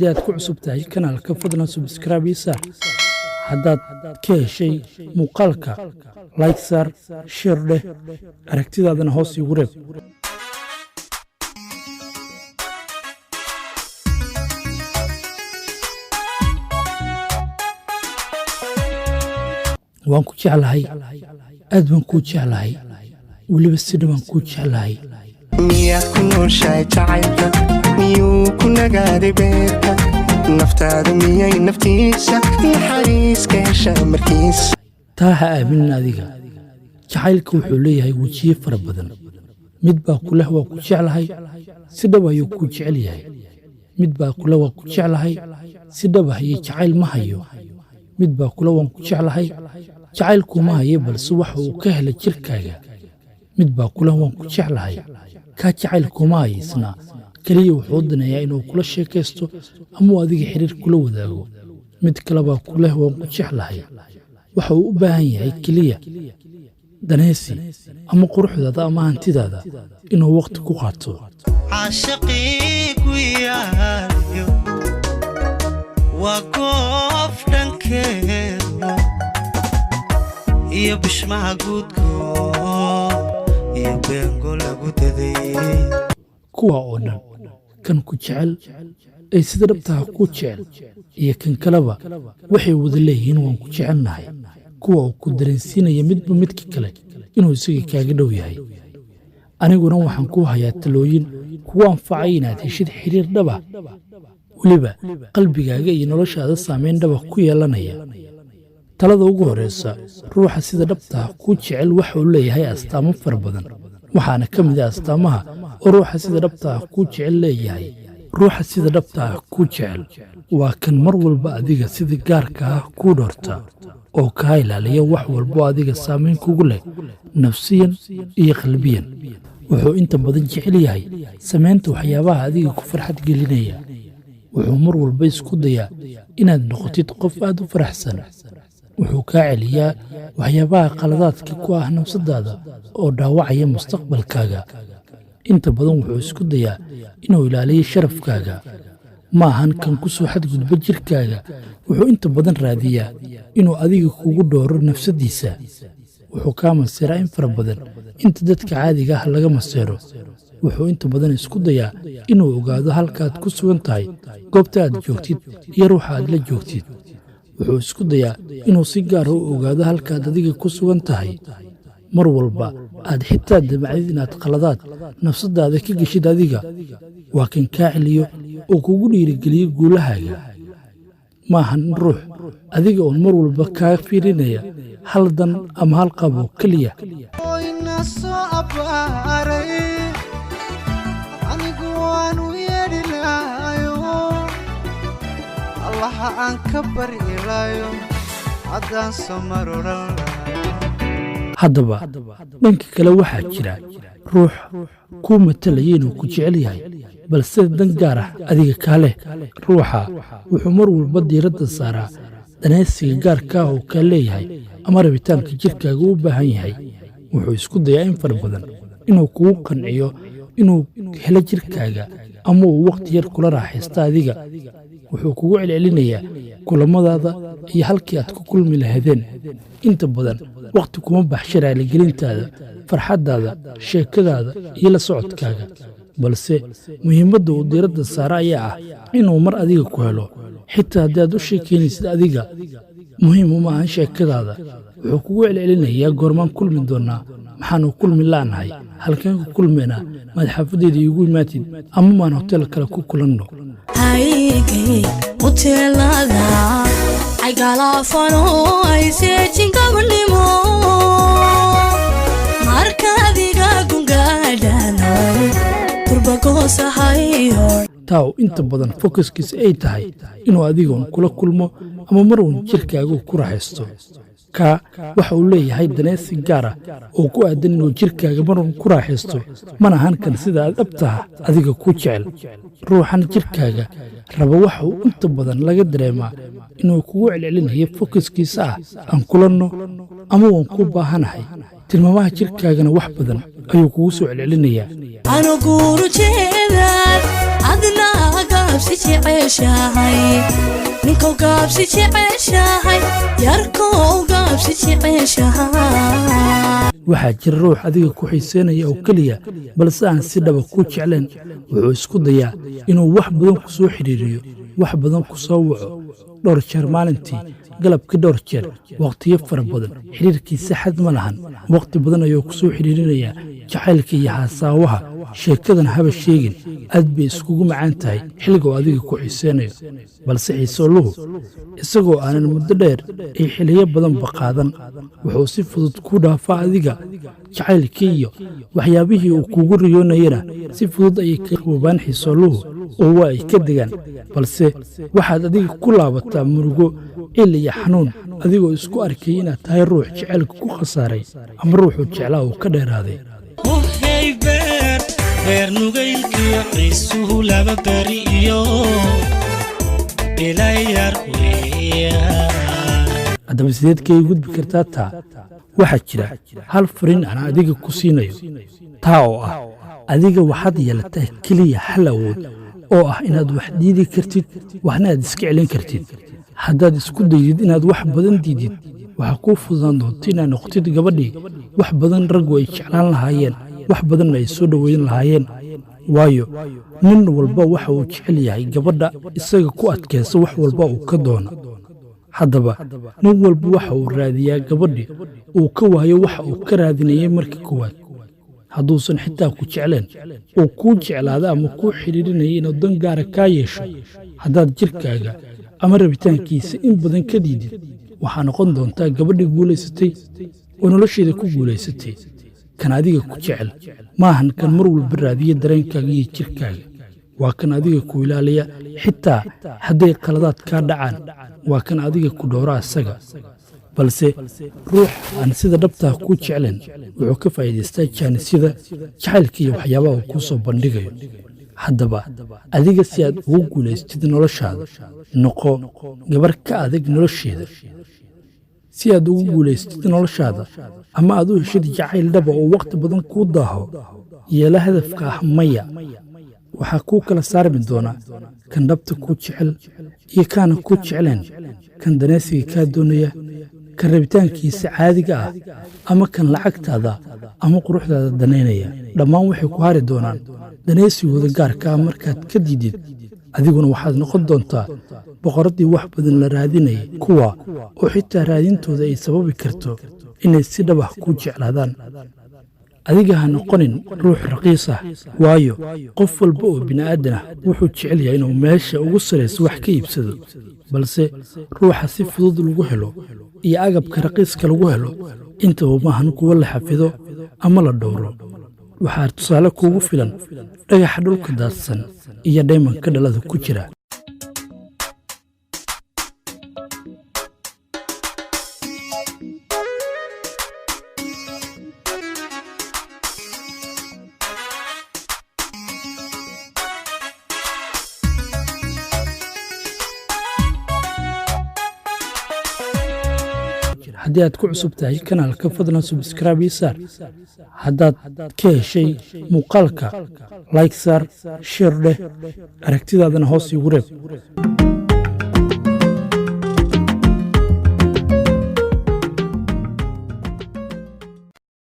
haddii aad ku cusub tahay kanaalka fadlan subscribe ii saar haddaad ka heshay muuqaalka like saar share dheh aragtidaadana hoos iigu reeb waan ku jeclahay aad baan ku jeclahay weliba si dhawaan ku jeclahay miyaad ku nooshahay jacaylka miyuu ku nagaaday beerka naftaadu miyay naftiisa naxariis ka hesha markiisa taa ha aaminin adiga jacaylka wuxuu leeyahay wejiye fara badan mid baa ku leh waa ku jeclahay si dhab ayuu ku jecel yahay mid baa kule waa ku jeclahay si dhab ah iyo jacayl ma hayo mid baa kule waan ku jeclahay jacaylkuma hayo balse waxa uu ka helay jirkaaga mid baa kule waan ku jeclahay kaa jacaylkuma haysna keliya wuxuu danayaa inuu kula sheekaysto ama uu adiga xiriir kula wadaago mid kale baa ku leh waan ku jeclahay waxa uu u baahan yahay keliya danaysi ama quruxdaada ama hantidaada inuu waqti ku qaato caashaqiigu yahayo waa goof dhankeeda iyo bishmaha guudko iyo beengo lagu daday kuwa oo dhan kan ku jecel ay sida dhabtaha ku jecel iyo kan kaleba waxay wada leeyihiin waan ku jecelnahay kuwa uu ku dareensiinaya midba midka kale inuu isaga kaaga dhow yahay aniguna waxaan ku hayaa talooyin kugu anfacay inaad heshid xiriir dhaba weliba qalbigaaga iyo noloshaada saameyn dhaba ku yeelanaya talada ugu horeysa ruuxa sida dhabtaha ku jecel waxa uu leeyahay astaamo fara badan waxaana ka mid ah astaamaha oo ruuxa sida dhabtaha ku jecel leeyahay ruuxa sida dhabtaha ku jecel waa kan mar walba adiga sida gaarka ah ku dhoorta oo kaa ilaaliya wax walbo adiga saameyn kugu leh nafsiyan iyo qalbiyan wuxuu inta badan jecel yahay samaynta waxyaabaha adiga ku farxad gelinaya wuxuu mar walba isku dayaa inaad noqotid qof aad u faraxsan wuxuu kaa celiyaa waxyaabaha qaladaadka ku ah nafsadaada oo dhaawacaya mustaqbalkaaga inta badan wuxuu isku dayaa inuu ilaaliyo sharafkaaga ma ahan kan ku soo xadgudba jirkaaga wuxuu inta badan raadiyaa inuu adiga kugu dhooro nafsadiisa wuxuu kaa maseeraa in fara badan inta dadka caadiga ah laga maseero wuxuu inta badan isku dayaa inuu ogaado halkaaad ku sugan tahay goobta aad joogtid iyo ruuxa aad la joogtid wuxuu isku dayaa inuu si gaara u ogaado halkaad adiga ku sugan tahay mar walba aad xitaa damacdid inaad qaladaad nafsadaada ka geshid adiga waa kan kaa celiyo oo kugu dhiirigeliyo guulahaaga maahan ruux adiga oon mar walba kaa fiirinaya hal dan ama hal qabo keliya anigu waanu yeedhi lahayo allaha aan ka baryilayo haddaan soo maroran haddaba dhanka kale waxaa jira ruux kuu matalaya inuu ku jecel yahay balse dan gaar ah adiga kaa leh ruuxa wuxuu mar walba diiradda saaraa danaysiga gaarka ah oo kaa leeyahay ama rabitaanka jirkaaga u baahan yahay wuxuu isku dayaa in fara badan inuu kugu qanciyo inuu helo jirkaaga ama uu wakhti yar kula raaxaysta adiga wuxuu kugu celcelinayaa kulamadaada iyo halkii aad ku kulmi lahaydeen inta badan wakhti kuma baxsha raaligelintaada farxaddaada sheekadaada iyo la socodkaaga balse muhiimadda uu diiradda saara ayaa ah inuu mar adiga ku helo xitaa haddii aad u sheekaynaysid adiga muhiim uma ahan sheekadaada wuxuu kugu celcelinayaa goormaan kulmi doonnaa maxaanu kulmi la'nahay halkeen ku kulmaynaa maad xaafadeeda iigu imaatid ama maan hotel kale ku kulanno haygay hoteelada aygalafano ayseejin gabadhnimo markaadiga gungaadhano turbagoosahayo taaw inta badan fokuskiisa ay tahay inuu adigoon kula kulmo ama mar uun jirkaagu ku raaxaysto kaa waxa uu leeyahay danaysi gaara oo ku aadan inuu jirkaaga marun ku raaxaysto mana ahan kan sida aad dhabtaha adiga ku jecel ruuxan jirkaaga raba waxa uu inta badan laga dareemaa inuu kugu celcelinayo fokuskiisa ah aan kulanno ama waan ku baahanahay tilmaamaha jirkaagana wax badan ayuu kugu soo celcelinayaa anuguru jeedaad adnaaga gaabsi jeceshahay ninkou gaabsi jeceshahay yarkou gaabsi jeceshahay waxaa jira ruux adiga ku xiiseynaya oo keliya balse aan si dhaba kuu jeclayn wuxuu isku dayaa inuu wax badan ku soo xidhiiriyo wax badan ku soo waco dhowr jeer maalintii galabkii dhowr jeer wakhtiyo fara badan xidhiirkiisa xad ma lahan wakhti badan ayuu ku soo xidhiirinayaa jacaylka iyo haasaawaha sheekadan haba sheegin aad bay iskugu macaan tahay xilligoo adiga ku xiiseynayo balse xiisooluhu isagoo aanan muddo dheer ay xiliyo badanba qaadan wuxuu si fudud ku dhaafaa adiga jacaylkii iyo waxyaabihii uu kuugu riyoonayana si fudud ayay ka koobaan xiisooluhu oo waa ay ka degaan balse waxaad adiga ku laabataa murugo il iyo xanuun adigoo isku arkay inaad tahay ruux jacaylka ku khasaaray ama ruuxuu jeclaa uu ka dheeraaday beer nugaylkiyo xiisuhu laba beri iyo ilayar haddaba sideed kay gudbi kartaa taa waxaa jira hal fariin aan adiga ku siinayo taa oo ah adiga waxaad yeelataa keliya hal awood oo ah inaad wax diidi kartid waxna aad iska celin kartid haddaad isku daydid inaad wax badan diidid waxaa kuu fududaan doonta inaad noqotid gabadhii wax badan raggu ay jeclaan lahaayeen wax badanna ay soo dhoweyn lahaayeen waayo nin walba waxa uu jecel yahay gabadha isaga ku adkaysa wax walba uu ka doono haddaba nin walba waxa uu raadiyaa gabadhi uu ka waayo waxa uu ka raadinayay markii koowaad hadduusan xitaa ku jecleen uu kuu jeclaada ama kuu xidhiirinaya inuu dan gaara kaa yeesho haddaad jirkaaga ama rabitaankiisa in badan ka diidid waxaa noqon doontaa gabadhii guulaysatay oo nolosheeda ku guulaysatay kan adiga ku jecel maahan kan mar walba raadiya dareenkaaga iyo jirkaaga waa kan adiga ku ilaaliya xitaa hadday qaladaad kaa dhacaan waa kan adiga ku dhowra asaga balse ruux aan sida dhabtaa kuu jeclayn wuxuu ka faa'iidaystaa jaanisyada jacaylka iyo waxyaabaha uu kuu soo bandhigayo haddaba adiga si aad ugu guulaystid noloshaada noqo gabar ka adag nolosheeda si aad ugu guulaystid noloshaada ama aad u heshid jacayl dhaba oo wakhti badan kuu daaho yeela hadafka ah maya waxaa kuu kala saarmi doonaa kan dhabta kuu jecel iyo kaana kuu jeclayn kan danaysiga kaa doonaya kan rabitaankiisa caadiga ah ama kan lacagtaada ama quruxdaada danaynaya dhammaan waxay ku hari doonaan danaysigooda gaarka ah markaad ka diidid adiguna waxaad noqon doontaa boqoraddii wax badan la raadinayay kuwa oo xitaa raadintooda ay sababi karto inay si dhab ah kuu jeclaadaan adiga ha noqonin ruux raqiis ah waayo qof walba oo bini'aadan ah wuxuu jecel yahay inuu meesha ugu sarayso wax ka iibsado balse ruuxa si fudud lagu helo iyo agabka raqiiska lagu helo intaba maahan kuwa la xafido ama la dhowro waxaa tusaale kuugu filan dhagaxa dhulka daadsan iyo dhaymanka dhalada ku jira haddii aad ku cusub tahay kanaalka fadlan subscribe ii saar haddaad ka heshay muuqaalka like saar sheer dheh aragtidaadana hoos iigu reeb